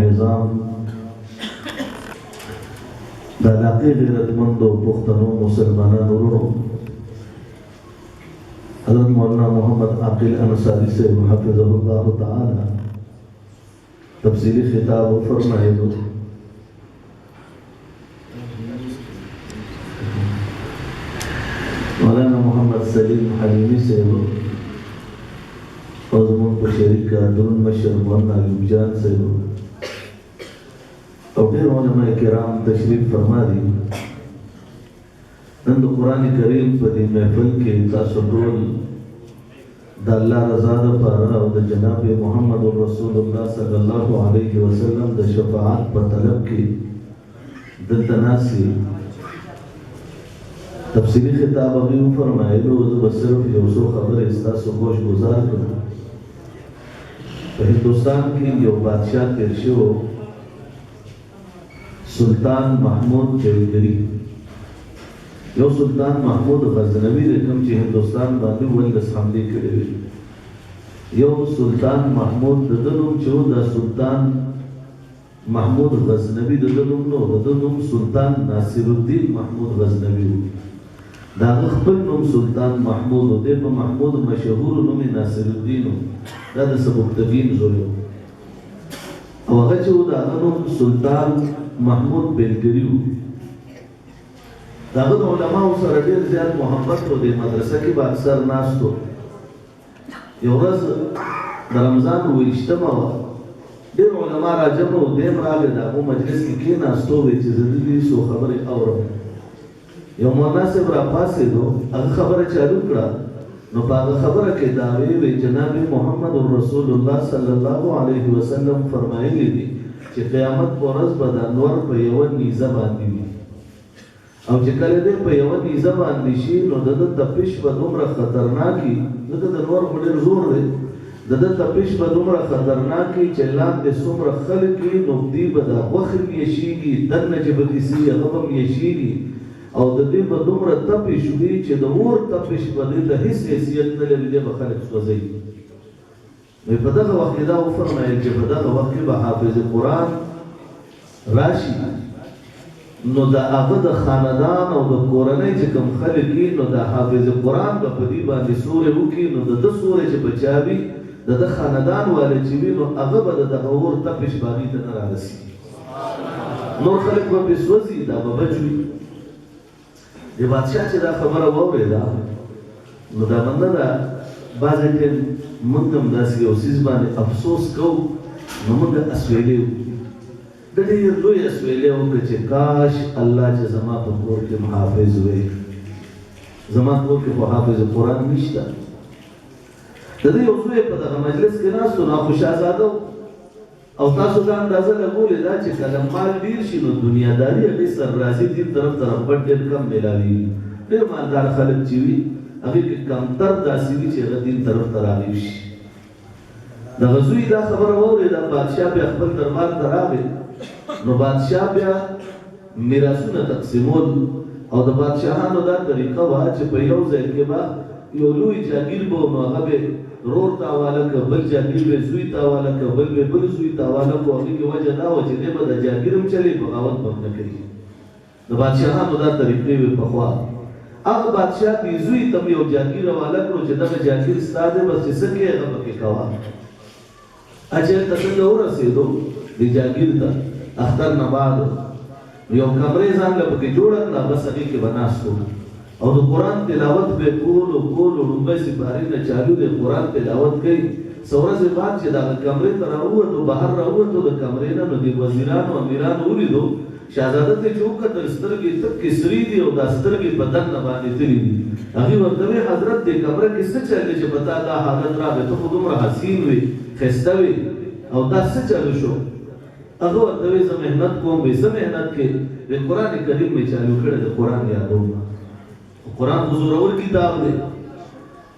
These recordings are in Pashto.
نظام د علاقې غیرتمندو پښتنو مسلمانانو ورونو حضرت مولانا محمد عاقل انصاری سے حفظه الله تعالی تفصیلی خطاب فرمائے مولانا محمد سلیم حلیمی سے اور زمون کو شریک درون مشر مولانا ایوب جان سے او ډیر علماء کرام تشریف فرما دي نن د قران کریم په دې محفل کې تاسو ټول د الله رضا لپاره او د جناب محمد رسول الله صلی الله علیه وسلم د شفاعت په طلب کې د تناسي تفصیلی خطاب هغه فرمایلو زه صرف یو څو خبرې تاسو خوش گزار کړم په هندستان کې یو بادشاہ تیر شو سلطان محمود جوهری یو سلطان محمود غزنوی د کوم چې هندستان باندې ولس حمله کړې یو سلطان محمود د دنوم چې د سلطان محمود غزنوی د دنوم نو د دنوم سلطان ناصر الدین محمود غزنوی دا خپل نوم سلطان محمود او د محمود مشهور نوم ناصر الدین دا د سبکتګین زوی او هغه چې دا نوم سلطان محمود بلګریو داغه علماء سره ډیر زیات محبت په دې مدرسه کې به اکثر ناستو یو ورځ د رمضان ویشتمه وه ډیر علماء راجمع او دیم راغلی د هغو مجلس کې کېناستو وی چې زه د دې څو خبرې اورم یو مولانا صاحب راپاڅېدو هغه خبره چالو کړه نو په هغه خبره کې دا وی جناب محمد رسول الله صلی الله علیه وسلم فرمایلی دي چې قیامت پر ورځ به د انور په یو نیزه باندې وي او چې کله دې په یو نیزه باندې شي نو د تپش په دومره خطرناکي لکه د نور په ډېر زور دی د تپش په دومره خطرناکي چې لاندې څومره خلک وي نو دوی به د غوښې یشیږي دننه چې به کیسي هغه به یشیږي او د دې په دومره تپش وي چې د اور تپش په دې ته هیڅ حیثیت نه لري دې به خلک سوځي په دغه وخت دا وفرمایل چې په دغه وخت کې به حافظ قرآن راشي نو د هغه د خاندان او د کورنۍ چې کوم خلک وي نو د حافظ قرآن به په دې باندې سورې وکړي نو د ده سورې چې بچا وي د ده خاندان والا چې وي نو هغه به د دغه اور تپش باندې ته نه رارسي نور خلک به پرې سوځي دا به بچ وي د بادشاه چې دا خبره واورېده نو دا بنده ده بعضې ټیم موږ هم داسې یو څیز باندې افسوس کوو نو موږ اسویلې وکړو د ډېر لوی اسویلې وکړه چې کاش الله چې زما په کور کې محافظ وی زما کور کې خو حافظ قرآن نشته د دې یو زوی په دغه مجلس کې ناست و ناخوشازاده او تاسو دا اندازه لګولې ده چې کله مال ډېر شي نو دنیاداري هغې سرراسي دین طرف ته رغبت ډېر کم میلاوېږي ډېر مالدار خلک چې وي هغې کې کمتر داسې وي چې هغه دین طرف ته راغلی شي دغه زوی دا خبره واورېده بادشاه بیا خپل دربار ته راغی نو بادشاه بیا میراثونه تقسیمول او د بادشاهانو دا طریقه وه چې په یو ځای کې به یو لوی جاګیر به نو هغه به رور ته حواله که بل جاګیر به زوی ته حواله که بل به بل زوی ته حواله کړو هغې کې وجه دا وه چې دی به د جاګیر هم چلې بغاوت به هم نه کوي د بادشاهانو دا طریقې وې پخوا هغه بادشاه دې زوی ته یو جاګیر حواله کړو چې دغه جاګیر ستا دی بس چې څه کوې هغه پکې کوه اچېرته څنګه ورسېدو دې جاګیر ته اختر نه بعد یو کمرې ځان له پکې جوړه کړه بس هغې کې به ناست او د قرآن تلاوت به کولو لومبی سپارې نه چالو دی قرآن تلاوت کوي څه ورځې بعد چې دغه کمرې ته راووتو بهر راووتو د کمرې نه نو د وزیرانو امیرانو ولیدو شهزاده ته چې وکتل سترګې تکې سرې دي او دا سترګې په دننه باندې تللي دي هغې ورته وی حضرت دې کمره کې څه چل دی چې په تا دا حالت راغی ته خو دومره حسین وې ښایسته وې او دا څه چلو شو هغه ورته وی زه محنت کوم وی څه محنت کې د قرآن کریم مې چالو کړی د قرآن یادوم قرآن حضورور کتاب دی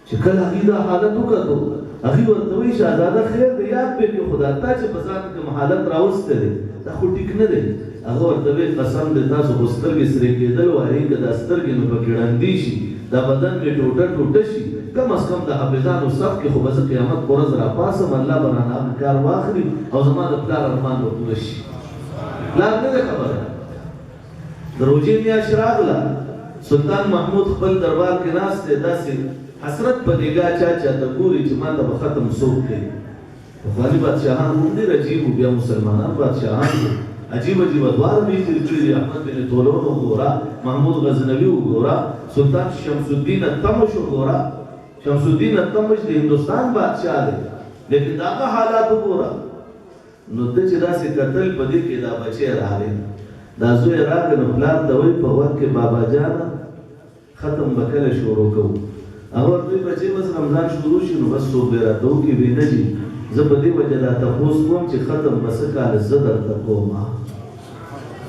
چې کله هغې دا حالت وکتو هغې ورته وی شهزاده خیر دی یاد پې کړې خو دا تا چې په ځان کوم حالت راوستی دی دا خو ټیک نه دی هغه ورته وی قسم دی تاسو خو سترګې سرې کېدل وایي که دا سترګې نو پکې ړندې شي دا بدن مې ټوټه ټوټه شي کم از کم د حافظانو صف کې خو به زه قیامت په ورځ راپاڅم الله به رانه هغه کار واخلي او زما د پلار ارمان به پوره شي پلار نه ده خبره د روژې میاشت راغله سلطان محمود خپل دربار کې ناست دی داسې حسرت په نگاه چاته ګوري چې ما ته به ختم څوک کوي پخواني بادشاهان هم ډېر عجیب وو بیا مسلمانان بادشاهان وو عجیب ادوار به تیر کړي احمد بن طولون وګوره محمود غزنوي وګوره سلطان شمس الدین التمش وګوره شمس الدین التمش د هندوستان بادشاہ دی لیکن داغه حالات وګوره نو د چې داسې قتل په دې کې دا بچی راغی دا زوی راغی نو پلار ته وایي په وخت کې بابا جانه ختم به کله شروع کوو هغه دوی بچی بس رمضان شروع شي نو بس څوک به راته وکړي ویې نه دي زه په دې وجه دا تپوس کوم چې ختم به څه کاله زه درته کوم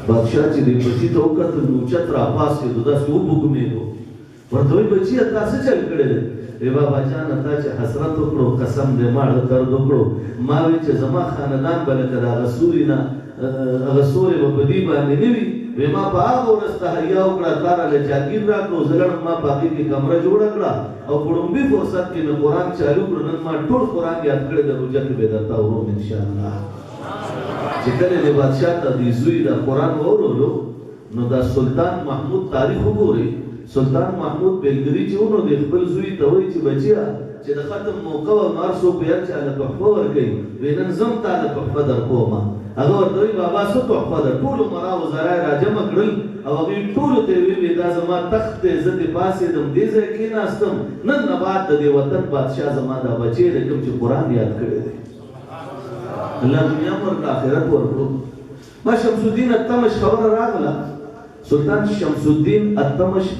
بادشاه چې دې بچي ته وکتل نو اوچت راپاڅېدو داسې وبوږمېدو ورته وایي بچیه تا څه چل کړی دی وی بابا جانه تا چې حسرت وکړو قسم دې ما ډېر درد وکړو ما وی چې زما خاندان به لکه د هغه سوري نه هغه سورې به په دې باندې نه وي وی ما په هغه ورځ تحریه وکړه تا راله جاګیر راکړو زه لاړم ما په هغې کې کمره جوړه کړه او په ړومبي فرصت کې مې قرآن چالو کړو نن ما ټول قرآن یاد کړی د روژه کې به درته وروم انشاءالله چې کله دې بادشاه ته دې زوی د قرآن واورولو نو دا سلطان محمود تاریخ وګورئ سلطان محمود بیلګري چې ونو د خپل زوی ته وایي چې بچیه چې د ختم موقع وه نو هر څوک به هر چا له تحفه ورکوي وایي نن زه هم تا له تحفه درکومه هغه ورته وایي بابا څه تحفه ده ټولو مرا وزرا یې راجمع کړل او هغوی ټولو ته یې ویې دا زما تخت دی زه دې پاڅېدم دې ځای کېناستم نن نه بعد د دې وطن بادشاه زما دا بچی دی کوم چې قرآن یاد کړی دی الله دنیا ورکړه آخرت ورکړو ما شمس الدین التمش خبره راغله سلطان شمس الدین التمش